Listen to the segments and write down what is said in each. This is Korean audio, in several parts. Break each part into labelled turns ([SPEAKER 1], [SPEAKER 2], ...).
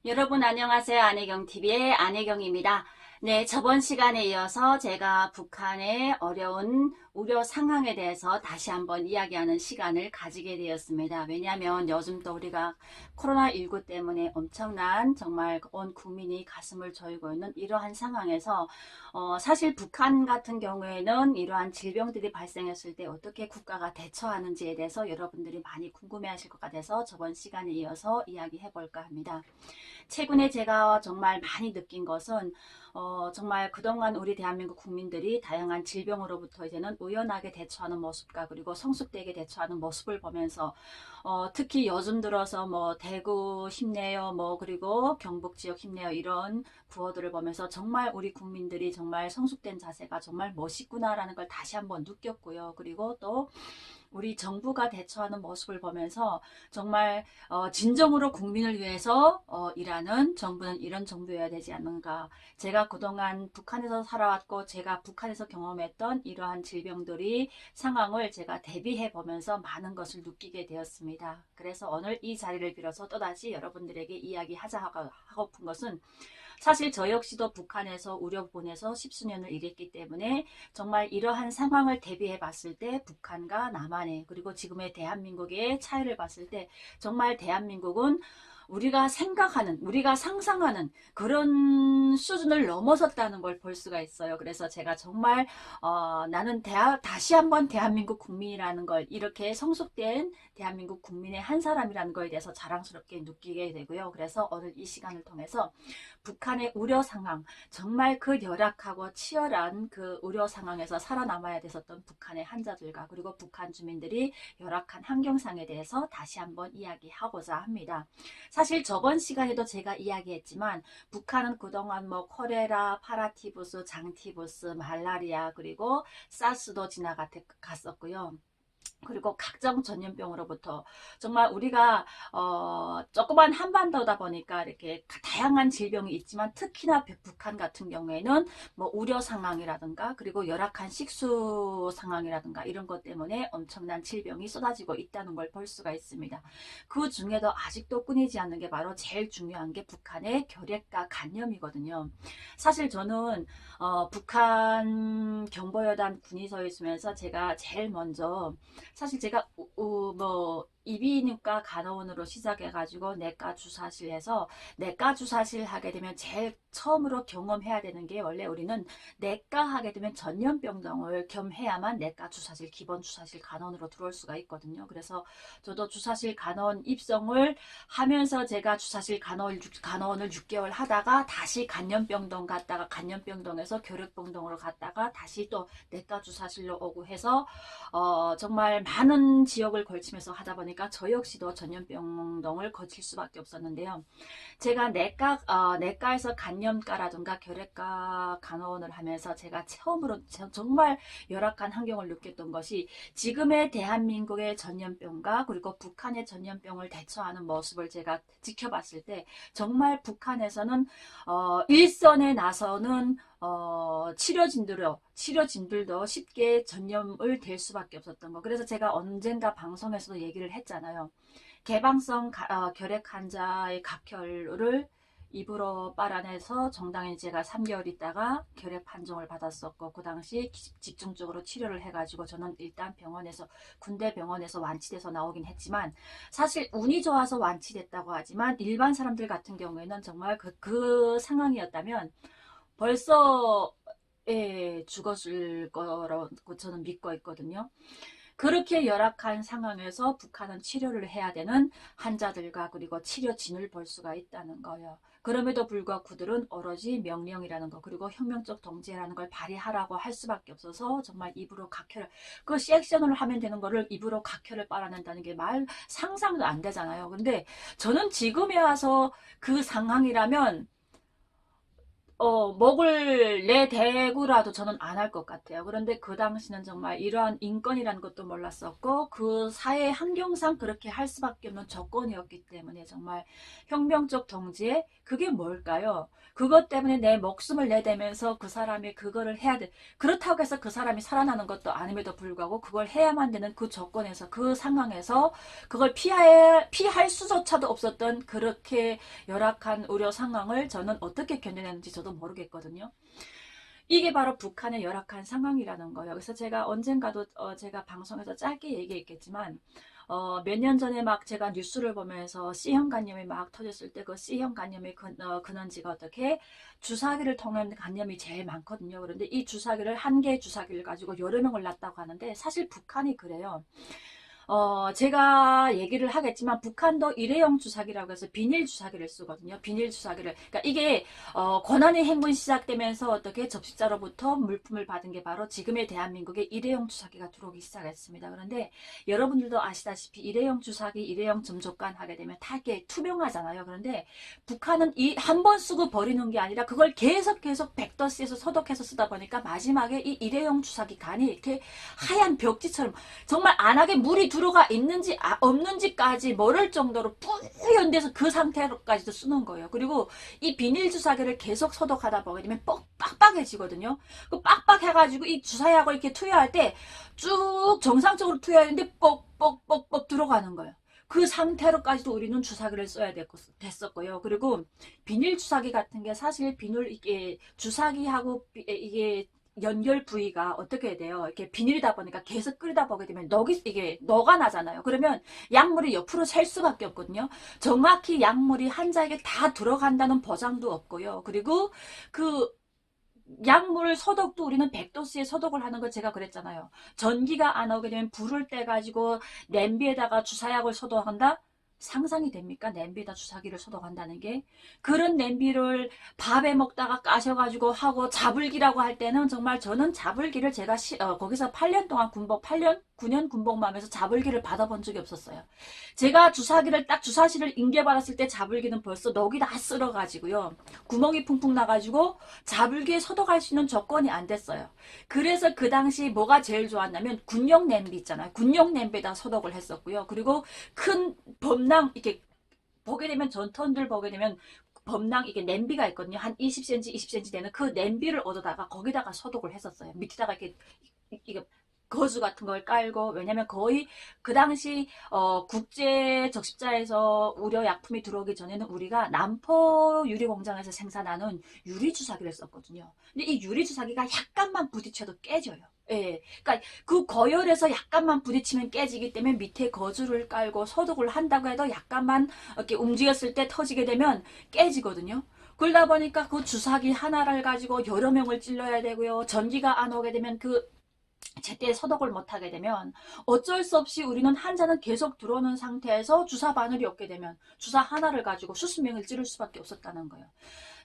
[SPEAKER 1] 여러분 안녕하세요. 안혜경TV의 안혜경입니다. 네, 저번 시간에 이어서 제가 북한의 어려운 우려 상황에 대해서 다시 한번 이야기하는 시간을 가지게 되었습니다. 왜냐하면 요즘 또 우리가 코로나19 때문에 엄청난 정말 온 국민이 가슴을 저리고 있는 이러한 상황에서 사실 북한 같은 경우에는 이러한 질병들이 발생했을 때 어떻게 국가가 대처하는지에 대해서 여러분들이 많이 궁금해하실 것 같아서 저번 시간에 이어서 이야기해 볼까 합니다. 최근에 제가 정말 많이 느낀 것은 정말 그동안 우리 대한민국 국민들이 다양한 질병으로부터 이제는 의연하게 대처하는 모습과 그리고 성숙되게 대처하는 모습을 보면서 특히 요즘 들어서 뭐 대구 힘내요 뭐 그리고 경북 지역 힘내요 이런 구호들을 보면서 정말 우리 국민들이 정말 성숙된 자세가 정말 멋있구나라는 걸 다시 한번 느꼈고요. 그리고 또 우리 정부가 대처하는 모습을 보면서 정말 진정으로 국민을 위해서 일하는 정부는 이런 정부여야 되지 않는가. 제가 그동안 북한에서 살아왔고 제가 북한에서 경험했던 이러한 질병들이 상황을 제가 대비해 보면서 많은 것을 느끼게 되었습니다. 그래서 오늘 이 자리를 빌어서 또다시 여러분들에게 이야기하자 하고픈 것은 사실 저 역시도 북한에서 우려본에서 십수년을 일했기 때문에 정말 이러한 상황을 대비해 봤을 때 북한과 남한의 그리고 지금의 대한민국의 차이를 봤을 때 정말 대한민국은 우리가 생각하는, 우리가 상상하는 그런 수준을 넘어섰다는 걸 볼 수가 있어요. 그래서 제가 정말 나는 다시 한번 대한민국 국민이라는 걸 이렇게 성숙된 대한민국 국민의 한 사람이라는 거에 대해서 자랑스럽게 느끼게 되고요. 그래서 오늘 이 시간을 통해서 북한의 우려 상황, 정말 그 열악하고 치열한 그 우려 상황에서 살아남아야 됐었던 북한의 한자들과 그리고 북한 주민들이 열악한 환경상에 대해서 다시 한번 이야기하고자 합니다. 사실 저번 시간에도 제가 이야기했지만 북한은 그동안 뭐 콜레라, 파라티푸스, 장티푸스, 말라리아 그리고 사스도 지나갔었고요. 그리고 각종 전염병으로부터 정말 우리가 조그만 한반도다 보니까 이렇게 다양한 질병이 있지만 특히나 북한 같은 경우에는 뭐 우려 상황이라든가 그리고 열악한 식수 상황이라든가 이런 것 때문에 엄청난 질병이 쏟아지고 있다는 걸 볼 수가 있습니다. 그 중에도 아직도 끊이지 않는 게 바로 제일 중요한 게 북한의 결핵과 간염이거든요. 사실 저는 북한 경보여단 군의소에 있으면서 제가 제일 먼저 사실 제가 뭐 이비인후과 간호원으로 시작해가지고 내과 주사실에서 내과 주사실 하게 되면 제일 처음으로 경험해야 되는 게 원래 우리는 내과 하게 되면 전염병동을 겸해야만 내과 주사실 기본 주사실 간호원으로 들어올 수가 있거든요. 그래서 저도 주사실 간호원 입성을 하면서 제가 주사실 간호원을 6개월 하다가 다시 간염병동 갔다가 간염병동에서 결핵병동으로 갔다가 다시 또 내과 주사실로 오고 해서 정말 많은 지역을 걸치면서 하다 보니까 저 역시도 전염병동을 거칠 수밖에 없었는데요. 제가 내과에서 간염과라든가 결핵과 간호원을 하면서 제가 처음으로 정말 열악한 환경을 느꼈던 것이 지금의 대한민국의 전염병과 그리고 북한의 전염병을 대처하는 모습을 제가 지켜봤을 때 정말 북한에서는 일선에 나서는 치료진들도 쉽게 전염을 될 수밖에 없었던 거. 그래서 제가 언젠가 방송에서도 얘기를 했잖아요. 개방성 결핵 환자의 각혈을 입으로 빨아내서 정당히 제가 3개월 있다가 결핵 판정을 받았었고 그 당시 집중적으로 치료를 해가지고 저는 일단 군대 병원에서 완치돼서 나오긴 했지만 사실 운이 좋아서 완치됐다고 하지만 일반 사람들 같은 경우에는 정말 그 상황이었다면 벌써 죽었을 거라고 저는 믿고 있거든요. 그렇게 열악한 상황에서 북한은 치료를 해야 되는 환자들과 그리고 치료진을 볼 수가 있다는 거예요. 그럼에도 불구하고 그들은 오로지 명령이라는 거 그리고 혁명적 동지라는 걸 발휘하라고 할 수밖에 없어서 정말 입으로 각혈을 그 시액션을 하면 되는 거를 입으로 각혈을 빨아낸다는 게 상상도 안 되잖아요. 근데 저는 지금에 와서 그 상황이라면 목을 내대고라도 저는 안 할 것 같아요. 그런데 그 당시는 정말 이러한 인권이라는 것도 몰랐었고 그 사회 환경상 그렇게 할 수밖에 없는 조건이었기 때문에 정말 혁명적 동지에 그게 뭘까요? 그것 때문에 내 목숨을 내대면서 그 사람이 그거를 해야 돼. 그렇다고 해서 그 사람이 살아나는 것도 아님에도 불구하고 그걸 해야만 되는 그 조건에서 그 상황에서 그걸 피할 수조차도 없었던 그렇게 열악한 우려 상황을 저는 어떻게 견뎌냈는지 저도 모르겠거든요. 이게 바로 북한의 열악한 상황이라는 거예요. 그래서 제가 언젠가도 제가 방송에서 짧게 얘기했겠지만 몇 년 전에 막 제가 뉴스를 보면서 C형 간염이 막 터졌을 때 그 C형 간염의 근원지가 어떻게 주사기를 통한 간염이 제일 많거든요. 그런데 이 주사기를 한 개의 주사기를 가지고 여러 명을 낳았다고 하는데 사실 북한이 그래요. 제가 얘기를 하겠지만 북한도 일회용 주사기라고 해서 비닐 주사기를 쓰거든요. 비닐 주사기를. 그러니까 이게 고난의 행군 시작되면서 어떻게 접시자로부터 물품을 받은 게 바로 지금의 대한민국의 일회용 주사기가 들어오기 시작했습니다. 그런데 여러분들도 아시다시피 일회용 주사기, 일회용 점족관 하게 되면 다 이렇게 투명하잖아요. 그런데 북한은 이 한 번 쓰고 버리는 게 아니라 그걸 계속 100도씨에서 소독해서 쓰다 보니까 마지막에 이 일회용 주사기 간이 이렇게 하얀 벽지처럼 정말 안하게 물이 들어가 있는지 없는지까지 모를 정도로 뿌연 데서 그 상태로까지도 쓰는 거예요. 그리고 이 비닐 주사기를 계속 소독하다 보게 되면 빡빡해지거든요. 그 빡빡해가지고 이 주사약을 이렇게 투여할 때 쭉 정상적으로 투여하는데 뻑뻑뻑뻑 들어가는 거예요. 그 상태로까지도 우리는 주사기를 써야 됐었고요. 그리고 비닐 주사기 같은 게 사실 비닐 이게 주사기하고 이게 연결 부위가 어떻게 돼요? 이렇게 비닐이다 보니까 계속 끓이다 보게 되면 이게 너가 나잖아요. 그러면 약물이 옆으로 셀 수밖에 없거든요. 정확히 약물이 환자에게 다 들어간다는 보장도 없고요. 그리고 그 약물 소독도 우리는 100도씨에 소독을 하는 거 제가 그랬잖아요. 전기가 안 오게 되면 불을 떼가지고 냄비에다가 주사약을 소독한다? 상상이 됩니까? 냄비에다 주사기를 소독한다는 게. 그런 냄비를 밥에 먹다가 까셔가지고 하고 자불기라고 할 때는 정말 저는 자불기를 제가 거기서 8년 동안 9년 군복무 하면서 자불기를 받아본 적이 없었어요. 제가 주사기를 딱 주사실을 인계받았을 때 자불기는 벌써 녹이 다 쓸어가지고요. 구멍이 풍풍 나가지고 자불기에 소독할 수 있는 조건이 안 됐어요. 그래서 그 당시 뭐가 제일 좋았냐면 군용 냄비 있잖아요. 군용 냄비에다 소독을 했었고요. 그리고 큰 범랑 이렇게 보게 되면 전턴들 보게 되면 범랑 이게 냄비가 있거든요. 한 20cm, 20cm 되는 그 냄비를 얻어다가 거기다가 소독을 했었어요. 밑에다가 이게 거즈 같은 걸 깔고 왜냐면 거의 그 당시 국제 적십자에서 의료 약품이 들어오기 전에는 우리가 남포 유리 공장에서 생산하는 유리 주사기를 썼거든요. 근데 이 유리 주사기가 약간만 부딪혀도 깨져요. 예, 그러니까 그 거열에서 약간만 부딪히면 깨지기 때문에 밑에 거즈를 깔고 소독을 한다고 해도 약간만 이렇게 움직였을 때 터지게 되면 깨지거든요. 그러다 보니까 그 주사기 하나를 가지고 여러 명을 찔러야 되고요. 전기가 안 오게 되면 그 제때 소독을 못하게 되면 어쩔 수 없이 우리는 환자는 계속 들어오는 상태에서 주사 바늘이 없게 되면 주사 하나를 가지고 수십 명을 찌를 수밖에 없었다는 거예요.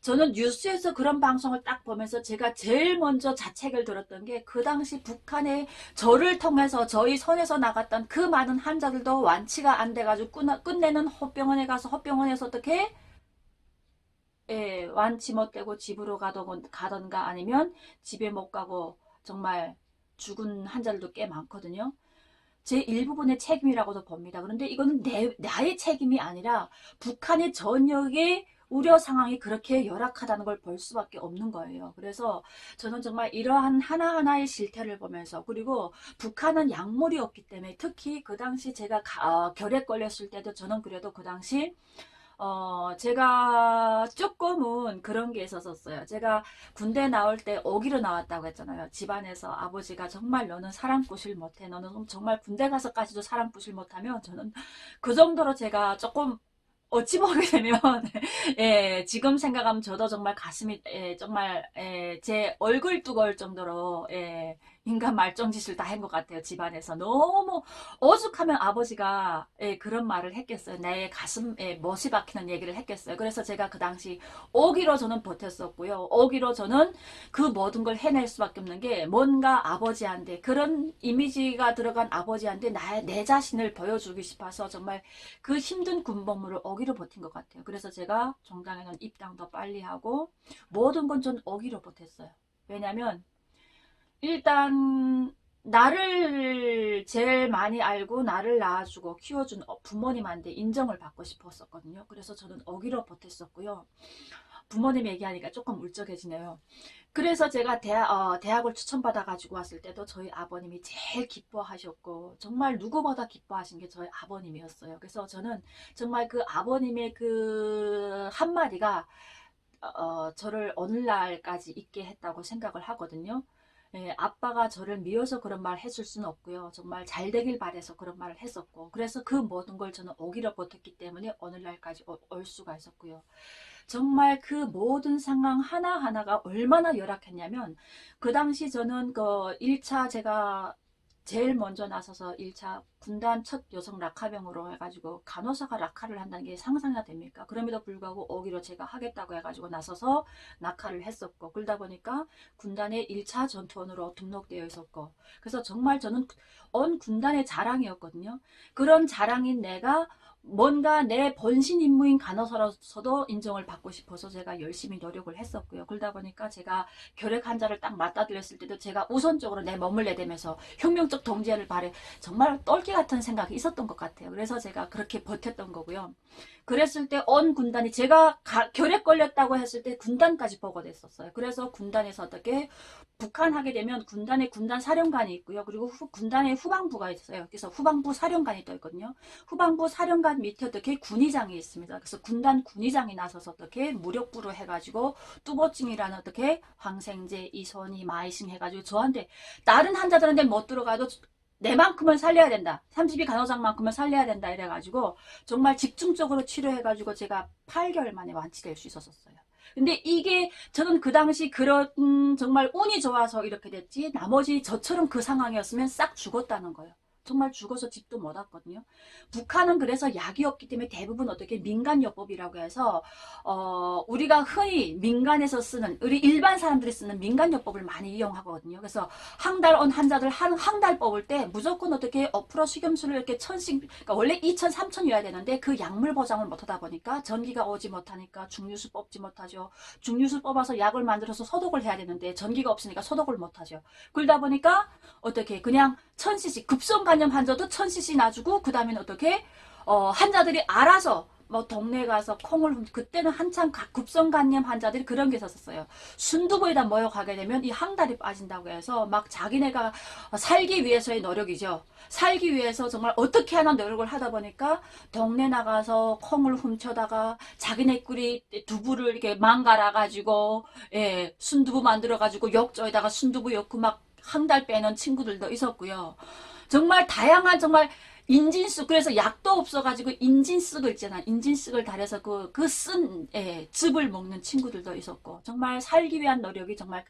[SPEAKER 1] 저는 뉴스에서 그런 방송을 딱 보면서 제가 제일 먼저 자책을 들었던 게 그 당시 북한의 저를 통해서 저희 손에서 나갔던 그 많은 환자들도 완치가 안 돼가지고 끝내는 헛병원에 가서 헛병원에서 어떻게 완치 못되고 집으로 가던가 아니면 집에 못 가고 정말 죽은 환자들도 꽤 많거든요. 제 일부분의 책임이라고도 봅니다. 그런데 이거는 나의 책임이 아니라 북한의 전역의 우려 상황이 그렇게 열악하다는 걸 볼 수밖에 없는 거예요. 그래서 저는 정말 이러한 하나하나의 실태를 보면서 그리고 북한은 약물이 없기 때문에 특히 그 당시 제가 결핵 걸렸을 때도 저는 그래도 그 당시 제가 조금은 그런 게 있었어요. 제가 군대 나올 때 오기로 나왔다고 했잖아요. 집안에서 아버지가 정말 너는 사람꾸실 못해. 너는 정말 군대 가서까지도 사람꾸실 못하면 저는 그 정도로 제가 조금 어찌 보게 되면 예, 지금 생각하면 저도 정말 가슴이 정말 제 얼굴 두꺼울 정도로 인간 말정짓을 다 한 것 같아요. 집안에서 너무 오죽하면 아버지가 그런 말을 했겠어요. 내 가슴에 못이 박히는 얘기를 했겠어요. 그래서 제가 그 당시 오기로 저는 버텼었고요. 오기로 저는 그 모든 걸 해낼 수밖에 없는 게 뭔가 아버지한테 그런 이미지가 들어간 아버지한테 내 자신을 보여주기 싶어서 정말 그 힘든 군복무를 오기로 버틴 것 같아요. 그래서 제가 정당에는 입당도 빨리 하고 모든 건 전 오기로 버텼어요. 왜냐면 일단 나를 제일 많이 알고 나를 낳아주고 키워준 부모님한테 인정을 받고 싶었었거든요. 그래서 저는 어기로 버텼었고요. 부모님 얘기하니까 조금 울적해지네요. 그래서 제가 대학을 추천받아 가지고 왔을 때도 저희 아버님이 제일 기뻐하셨고 정말 누구보다 기뻐하신 게 저희 아버님이었어요. 그래서 저는 정말 그 아버님의 그 한마디가 저를 오늘날까지 있게 했다고 생각을 하거든요. 아빠가 저를 미워서 그런 말 했을 수는 없고요. 정말 잘 되길 바래서 그런 말을 했었고 그래서 그 모든 걸 저는 오기로 버텼기 때문에 오늘날까지 올 수가 있었고요. 정말 그 모든 상황 하나하나가 얼마나 열악했냐면 그 당시 저는 그 1차 제가 제일 먼저 나서서 1차 군단 첫 여성 락하병으로 해가지고 간호사가 락하를 한다는 게 상상이 됩니까? 그럼에도 불구하고 오기로 제가 하겠다고 해가지고 나서서 낙하를 했었고 그러다 보니까 군단의 1차 전투원으로 등록되어 있었고 그래서 정말 저는 온 군단의 자랑이었거든요. 그런 자랑인 내가 뭔가 내 본신 임무인 간호사로서도 인정을 받고 싶어서 제가 열심히 노력을 했었고요. 그러다 보니까 제가 결핵 환자를 딱 맞닥뜨렸을 때도 제가 우선적으로 내 몸을 내대면서 혁명적 동지를 바래 정말 똘끼 같은 생각이 있었던 것 같아요. 그래서 제가 그렇게 버텼던 거고요. 그랬을 때 온 군단이 제가 결핵 걸렸다고 했을 때 군단까지 보고됐었어요. 그래서 군단에서 어떻게 북한하게 되면 군단에 군단 사령관이 있고요. 그리고 군단에 후방부가 있어요. 그래서 후방부 사령관이 또 있거든요. 후방부 사령관 밑에 어떻게 군의장이 있습니다. 그래서 군단 군의장이 나서서 어떻게 무력부로 해가지고 뚜보증이라는 어떻게 황생제, 이선희, 마이싱 해가지고 저한테 다른 환자들한테 못 들어가도 내만큼은 살려야 된다. 32 간호장만큼은 살려야 된다. 이래가지고 정말 집중적으로 치료해가지고 제가 8개월 만에 완치될 수 있었어요. 근데 이게 저는 그 당시 그런 정말 운이 좋아서 이렇게 됐지 나머지 저처럼 그 상황이었으면 싹 죽었다는 거예요. 정말 죽어서 집도 못 왔거든요. 북한은 그래서 약이 없기 때문에 대부분 어떻게 민간요법이라고 해서 우리가 흔히 민간에서 쓰는 우리 일반 사람들이 쓰는 민간요법을 많이 이용하거든요. 그래서 항달 온 환자들 항달 뽑을 때 무조건 어떻게 5% 식염수를 이렇게 천씩 그러니까 원래 2천 3천이어야 되는데 그 약물 보장을 못하다 보니까 전기가 오지 못하니까 중류수 뽑지 못하죠. 중류수 뽑아서 약을 만들어서 소독을 해야 되는데 전기가 없으니까 소독을 못하죠. 그러다 보니까 어떻게 그냥 1000cc 급성간염 환자도 1000cc 놔주고 그 다음에는 어떻게 환자들이 알아서 뭐 동네 가서 콩을 그때는 한참 급성간염 환자들이 그런 게 있었어요. 순두부에다 모여가게 되면 이 항달이 빠진다고 해서 막 자기네가 살기 위해서의 노력이죠. 살기 위해서 정말 어떻게 하나 노력을 하다 보니까 동네 나가서 콩을 훔쳐다가 자기네끼리 두부를 이렇게 망갈아 가지고 순두부 만들어 가지고 욕조에다가 순두부 엮고 막 항달 빼는 친구들도 있었고요. 정말 다양한 정말 인진쑥 그래서 약도 없어가지고 인진쑥을 있잖아. 인진쑥을 달여서 그쓴 즙을 먹는 친구들도 있었고 정말 살기 위한 노력이 정말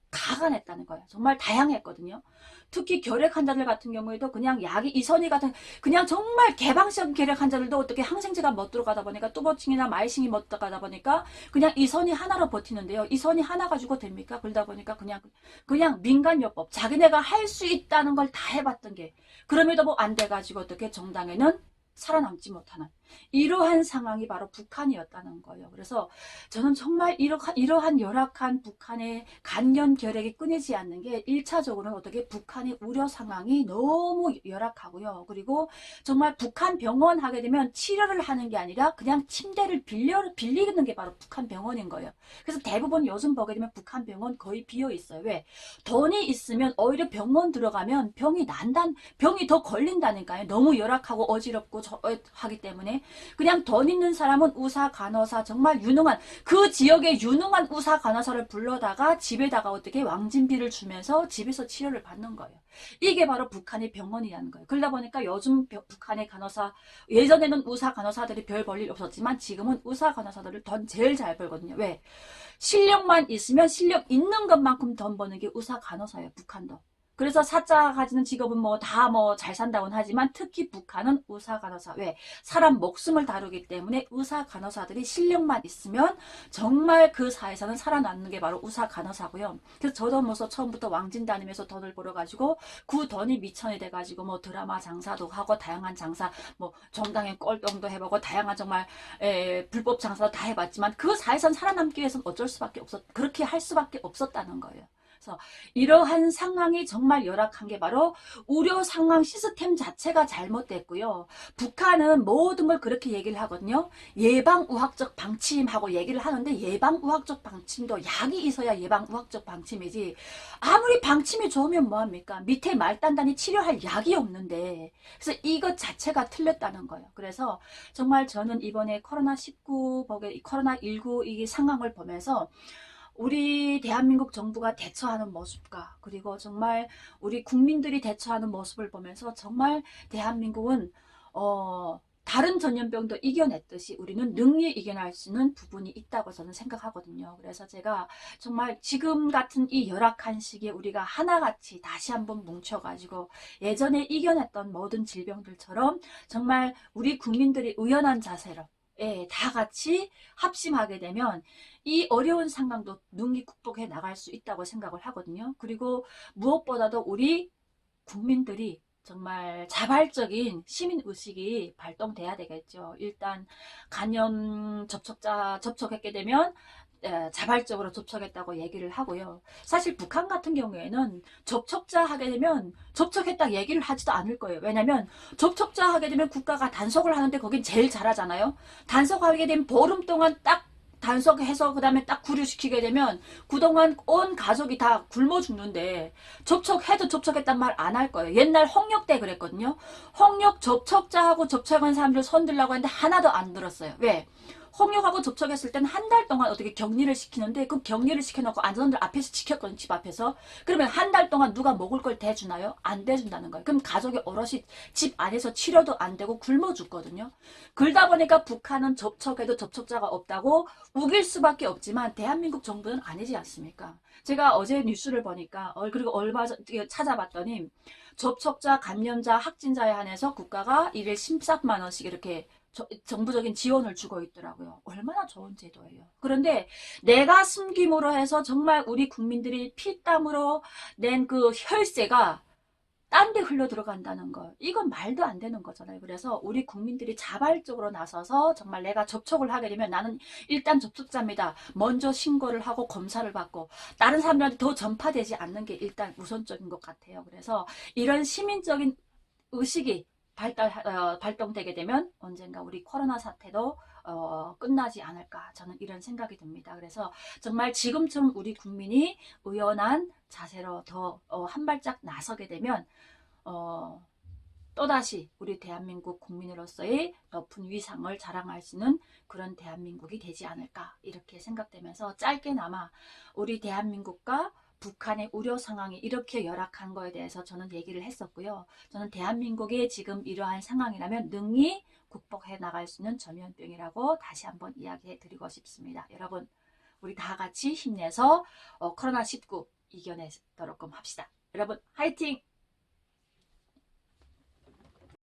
[SPEAKER 1] 가관했다는 거예요. 정말 다양했거든요. 특히 결핵 환자들 같은 경우에도 그냥 약이 이선희 같은 그냥 정말 개방성 결핵 환자들도 어떻게 항생제가 못 들어가다 보니까 뚜보층이나 마이싱이 못 들어가다 보니까 그냥 이선희 하나로 버티는데요. 이선희 하나 가지고 됩니까? 그러다 보니까 그냥 민간요법 자기네가 할 수 있다는 걸 다 해봤던 게 그럼에도 뭐 안 돼가지고 어떻게 정당에는 살아남지 못하는 이러한 상황이 바로 북한이었다는 거예요. 그래서 저는 정말 이러한 열악한 북한의 간염 결핵이 끊이지 않는 게 1차적으로는 어떻게 북한의 우려 상황이 너무 열악하고요. 그리고 정말 북한 병원 하게 되면 치료를 하는 게 아니라 그냥 침대를 빌리는 게 바로 북한 병원인 거예요. 그래서 대부분 요즘 보게 되면 북한 병원 거의 비어 있어요. 왜? 돈이 있으면 오히려 병원 들어가면 병이 더 걸린다니까요. 너무 열악하고 어지럽고 하기 때문에 그냥 돈 있는 사람은 의사, 간호사 정말 유능한 그 지역의 유능한 의사, 간호사를 불러다가 집에다가 어떻게 왕진비를 주면서 집에서 치료를 받는 거예요. 이게 바로 북한의 병원이라는 거예요. 그러다 보니까 요즘 북한의 간호사 예전에는 의사, 간호사들이 별 볼 일 없었지만 지금은 의사, 간호사들을 돈 제일 잘 벌거든요. 왜? 실력만 있으면 실력 있는 것만큼 돈 버는 게 의사, 간호사예요. 북한도. 그래서 사자 가지는 직업은 뭐 다 뭐 잘 산다고는 하지만 특히 북한은 의사 간호사, 왜? 사람 목숨을 다루기 때문에 의사 간호사들이 실력만 있으면 정말 그 사회에서는 살아남는 게 바로 의사 간호사고요. 그래서 저도 뭐 처음부터 왕진 다니면서 돈을 벌어가지고 그 돈이 미천이 돼가지고 뭐 드라마 장사도 하고 다양한 장사, 뭐 정당의 꼴병도 해보고 다양한 정말 불법 장사도 다 해봤지만 그 사회에선 살아남기 위해서는 어쩔 수밖에 그렇게 할 수밖에 없었다는 거예요. 그래서 이러한 상황이 정말 열악한 게 바로 의료 상황 시스템 자체가 잘못됐고요. 북한은 모든 걸 그렇게 얘기를 하거든요. 예방의학적 방침하고 얘기를 하는데 예방의학적 방침도 약이 있어야 예방의학적 방침이지 아무리 방침이 좋으면 뭐합니까? 밑에 말단단히 치료할 약이 없는데 그래서 이것 자체가 틀렸다는 거예요. 그래서 정말 저는 이번에 코로나19 코로나19 이 상황을 보면서 우리 대한민국 정부가 대처하는 모습과 그리고 정말 우리 국민들이 대처하는 모습을 보면서 정말 대한민국은 다른 전염병도 이겨냈듯이 우리는 능히 이겨낼 수 있는 부분이 있다고 저는 생각하거든요. 그래서 제가 정말 지금 같은 이 열악한 시기에 우리가 하나같이 다시 한번 뭉쳐가지고 예전에 이겨냈던 모든 질병들처럼 정말 우리 국민들이 의연한 자세로 다 같이 합심하게 되면 이 어려운 상황도 능히 극복해 나갈 수 있다고 생각을 하거든요. 그리고 무엇보다도 우리 국민들이 정말 자발적인 시민의식이 발동돼야 되겠죠. 일단 간염 접촉했게 되면 자발적으로 접촉했다고 얘기를 하고요. 사실 북한 같은 경우에는 접촉자 하게 되면 접촉했다 얘기를 하지도 않을 거예요. 왜냐면 접촉자 하게 되면 국가가 단속을 하는데 거긴 제일 잘하잖아요. 단속하게 되면 보름 동안 딱 단속해서 그 다음에 딱 구류시키게 되면 그동안 온 가족이 다 굶어 죽는데 접촉해도 접촉했단 말 안 할 거예요. 옛날 홍역 때 그랬거든요. 홍역 접촉자하고 접촉한 사람들 손들라고 했는데 하나도 안 들었어요. 왜? 홍역하고 접촉했을 때는 한 달 동안 어떻게 격리를 시키는데 그 격리를 시켜놓고 안전들 앞에서 지켰거든요. 집 앞에서. 그러면 한 달 동안 누가 먹을 걸 대주나요? 안 대준다는 거예요. 그럼 가족이 오롯이 집 안에서 치료도 안 되고 굶어 죽거든요. 그러다 보니까 북한은 접촉해도 접촉자가 없다고 우길 수밖에 없지만 대한민국 정부는 아니지 않습니까? 제가 어제 뉴스를 보니까 그리고 얼마 전에 찾아봤더니 접촉자, 감염자, 확진자에 한해서 국가가 일일 13만 원씩 이렇게 정부적인 지원을 주고 있더라고요. 얼마나 좋은 제도예요. 그런데 내가 숨김으로 해서 정말 우리 국민들이 피땀으로 낸 그 혈세가 딴 데 흘러 들어간다는 거. 이건 말도 안 되는 거잖아요. 그래서 우리 국민들이 자발적으로 나서서 정말 내가 접촉을 하게 되면 나는 일단 접촉자입니다. 먼저 신고를 하고 검사를 받고 다른 사람들한테 더 전파되지 않는 게 일단 우선적인 것 같아요. 그래서 이런 시민적인 의식이 발동되게 되면 언젠가 우리 코로나 사태도 끝나지 않을까 저는 이런 생각이 듭니다. 그래서 정말 지금쯤 우리 국민이 의연한 자세로 더 한 발짝 나서게 되면 또다시 우리 대한민국 국민으로서의 높은 위상을 자랑할 수 있는 그런 대한민국이 되지 않을까 이렇게 생각되면서 짧게나마 우리 대한민국과 북한의 우려 상황이 이렇게 열악한 거에 대해서 저는 얘기를 했었고요. 저는 대한민국이 지금 이러한 상황이라면 능히 극복해 나갈 수 있는 전염병이라고 다시 한번 이야기해 드리고 싶습니다. 여러분 우리 다 같이 힘내서 코로나19 이겨내도록 합시다. 여러분 화이팅!